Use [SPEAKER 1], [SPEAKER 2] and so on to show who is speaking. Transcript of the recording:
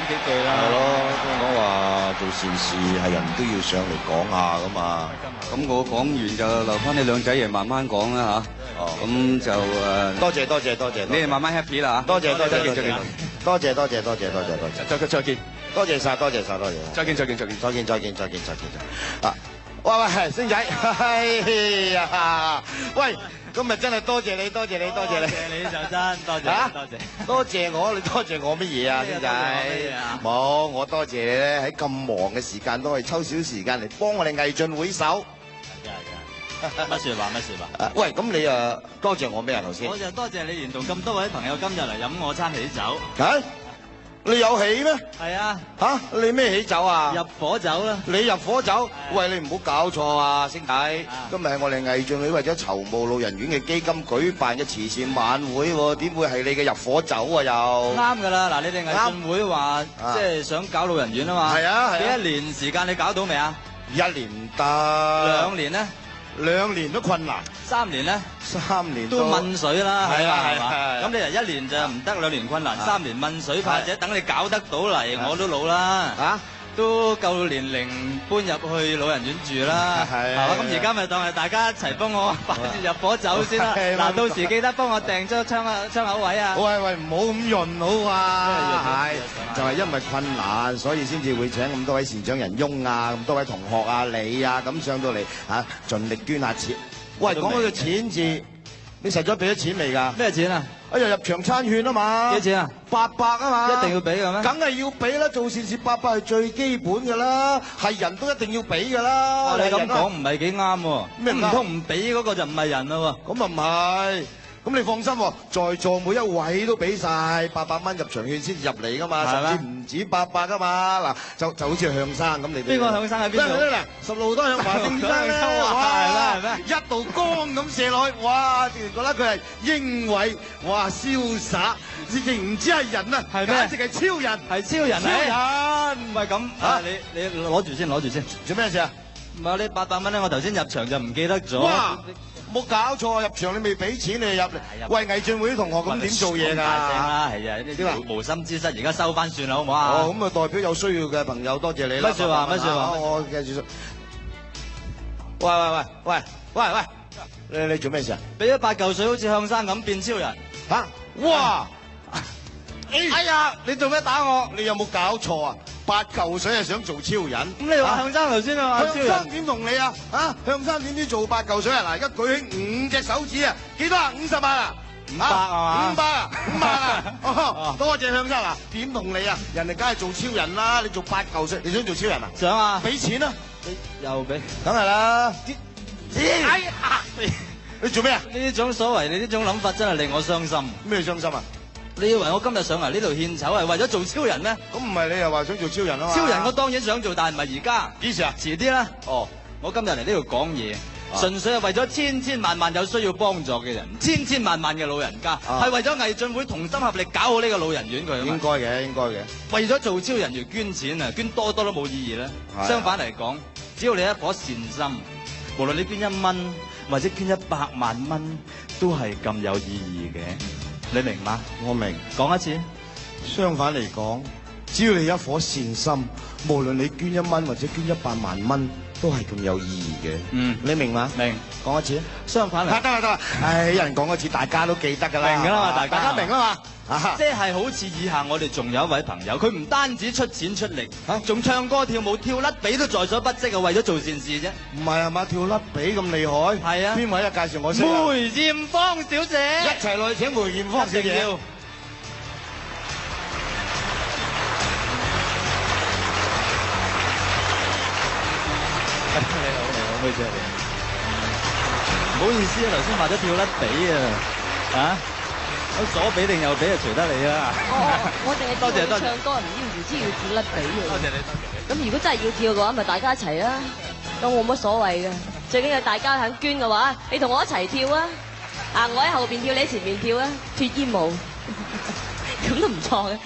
[SPEAKER 1] 幾句啦。
[SPEAKER 2] 係咯，講話做善事係人都要上嚟講下噶嘛。
[SPEAKER 3] 咁我講完就留翻你兩仔爺慢慢講啦嚇。
[SPEAKER 2] 哦，
[SPEAKER 3] 咁就
[SPEAKER 2] 多謝多謝多謝，
[SPEAKER 3] 你哋慢慢 happy 啦嚇。
[SPEAKER 2] 多謝多謝多謝
[SPEAKER 3] 再見
[SPEAKER 2] 多謝多謝多謝多謝多謝，
[SPEAKER 3] 再見
[SPEAKER 2] 多謝晒多謝晒多謝，
[SPEAKER 3] 再見再見再見
[SPEAKER 2] 再見再見再見再見啊！喂喂，星仔，哎呀，喂！今日真係多謝你，多謝你，多謝你。
[SPEAKER 1] 多謝你就真，多謝
[SPEAKER 2] 啊
[SPEAKER 1] 多謝。
[SPEAKER 2] 多謝我，你多謝我乜嘢啊，星仔？冇，我多謝你咧，喺咁忙嘅時間都可以抽少時間嚟幫我哋藝進會手。
[SPEAKER 1] 乜説話乜説話？
[SPEAKER 2] 喂，咁你啊多謝我咩啊頭先？
[SPEAKER 1] 我就多謝你連同咁多位朋友今日嚟飲我餐喜酒。
[SPEAKER 2] 啊？你有喜咩？
[SPEAKER 1] 係啊，
[SPEAKER 2] 嚇？你咩喜酒啊？
[SPEAKER 1] 入伙酒啦。
[SPEAKER 2] 你入伙酒？喂，你唔好搞錯啊，星仔！今日係我哋藝進會為咗籌募老人院嘅基金舉辦嘅慈善晚會喎，點會係你嘅入伙酒啊又？
[SPEAKER 1] 啱㗎啦，嗱，你哋藝進會話即係想搞老人院啊嘛。
[SPEAKER 2] 係啊係啊。
[SPEAKER 1] 幾多年時間你搞到未啊
[SPEAKER 2] ？1年唔得。
[SPEAKER 1] 2年咧
[SPEAKER 2] ？2年都困難。
[SPEAKER 1] 3年咧
[SPEAKER 2] ？3年
[SPEAKER 1] 都問水啦，
[SPEAKER 2] 係啊
[SPEAKER 1] 係嘛？咁你1年就唔得，2年困難，3年問水，或者等你搞得到嚟，我都老啦。
[SPEAKER 2] 嚇？
[SPEAKER 1] 都夠年齡搬入去老人院住啦，係嘛？咁而家咪當係大家一齊幫我擺住入伙酒先啦。嗱，到時記得幫我訂咗窗口位啊！
[SPEAKER 2] 喂喂，唔好咁潤好啊！係，就係因為困難，所以先至會請咁多位善長人翁啊，咁多位同學啊、你啊，咁上到嚟嚇，盡力捐下錢。喂，講嗰個錢字，你實咗俾咗錢未㗎？
[SPEAKER 1] 咩錢啊？
[SPEAKER 2] 哎呀，入場餐券啊嘛！
[SPEAKER 1] 幾錢啊
[SPEAKER 2] ？800啊嘛！
[SPEAKER 1] 一定要俾嘅咩？
[SPEAKER 2] 梗係要俾啦！做善事800係最基本㗎啦，係人都一定要俾㗎啦。
[SPEAKER 1] 你咁講唔係幾啱喎？
[SPEAKER 2] 咩唔
[SPEAKER 1] 唔通唔俾嗰個就唔係人咯喎？
[SPEAKER 2] 咁啊唔係。咁你放心喎，在座每一位都俾晒800蚊入場券先至入嚟噶嘛，甚至唔止800噶嘛。嗱，就好似向生咁，你
[SPEAKER 1] 邊個向生喺邊度？
[SPEAKER 2] 十路都向華正生咧，哇！一道光咁射落去，哇！突然覺得佢係英偉，哇！瀟灑，亦唔知係人啊，
[SPEAKER 1] 係咩？
[SPEAKER 2] 簡直係超人，
[SPEAKER 1] 係超人嚟。
[SPEAKER 2] 超人，
[SPEAKER 1] 唔係咁啊！你攞住先，攞住先。
[SPEAKER 2] 做咩事啊？
[SPEAKER 1] 唔係你800蚊咧，我頭先入場就唔記得咗。
[SPEAKER 2] 哇！冇搞錯，入場你未俾錢，你入嚟。喂，藝進會啲同學咁點做嘢㗎？
[SPEAKER 1] 大聲啦，係啊！呢啲無心之失，而家收翻算啦，好唔好啊？
[SPEAKER 2] 哦，咁啊代表有需要嘅朋友，多謝你啦。
[SPEAKER 1] 乜説話？乜説話？
[SPEAKER 2] 我記住。喂，你做咩事啊？
[SPEAKER 1] 俾咗8嚿水，好似向生咁變超人。
[SPEAKER 2] 嚇！哇！哎呀，你做咩打我？你有冇搞錯啊？8嚿水係想做超人？
[SPEAKER 1] 咁你話向生頭先啊？
[SPEAKER 2] 向生點同你啊？嚇！向生點知做8嚿水啊？嗱，而家舉起5隻手指啊！幾多啊？50萬啊
[SPEAKER 1] ？500啊
[SPEAKER 2] ？500啊？5萬啊？多謝向生啊！點同你啊？人哋梗係做超人啦！你做8嚿水，你想做超人啊？
[SPEAKER 1] 想啊！
[SPEAKER 2] 俾錢啊！
[SPEAKER 1] 你又俾？
[SPEAKER 2] 梗係啦！哎呀！你做咩啊？
[SPEAKER 1] 呢種所謂你呢種諗法真係令我傷心。
[SPEAKER 2] 咩傷心啊？
[SPEAKER 1] 你以為我今日上嚟呢度獻醜係為咗做超人咩？
[SPEAKER 2] 咁唔係你又話想做超人啊嘛？
[SPEAKER 1] 超人我當然想做，但係唔係而家。
[SPEAKER 2] 幾時啊？
[SPEAKER 1] 遲啲啦。
[SPEAKER 2] 哦，
[SPEAKER 1] 我今日嚟呢度講嘢，純粹係為咗千千萬萬有需要幫助嘅人，千千萬萬嘅老人家，係為咗藝進會同心合力搞好呢個老人院佢。
[SPEAKER 2] 應該嘅，應該嘅。
[SPEAKER 1] 為咗做超人而捐錢啊，捐多都冇意義啦。相反嚟講，只要你一顆善心，無論你捐1蚊或者捐100萬蚊，都係咁有意義嘅。你明嗎？
[SPEAKER 2] 我明。
[SPEAKER 1] 講一次。
[SPEAKER 2] 相反嚟講，只要你一顆善心，無論你捐1蚊或者捐100萬蚊，都係咁有意義嘅。
[SPEAKER 1] 嗯，
[SPEAKER 2] 你明嗎？
[SPEAKER 1] 明。
[SPEAKER 2] 講一次。
[SPEAKER 1] 相反嚟。
[SPEAKER 2] 得啦。唉，有人講一次，大家都記得㗎啦。
[SPEAKER 1] 明㗎啦嘛，大家
[SPEAKER 2] 明啦嘛。
[SPEAKER 1] 即係好似以下我哋仲有一位朋友，佢唔單止出錢出力，仲唱歌跳舞跳甩髀都在所不惜啊！為咗做善事啫。
[SPEAKER 2] 唔係啊嘛，跳甩髀咁厲害。
[SPEAKER 1] 係啊。邊
[SPEAKER 2] 位啊？介紹我識。
[SPEAKER 1] 梅艷芳小姐。
[SPEAKER 2] 一齊落去請梅艷芳小姐。
[SPEAKER 1] 你好，妹姐你。唔好意思啊，頭先話咗跳甩髀啊，左髀定右髀就隨得你啦。
[SPEAKER 4] 我淨係知道唱歌唔知要跳甩髀嘅。
[SPEAKER 1] 多謝你，多謝你。
[SPEAKER 4] 咁如果真係要跳嘅話，咪大家一齊啦。咁冇乜所謂嘅，最緊要大家肯捐嘅話，你同我一齊跳啊！我喺後邊跳，你喺前面跳啊，脫衣舞，咁都唔錯嘅。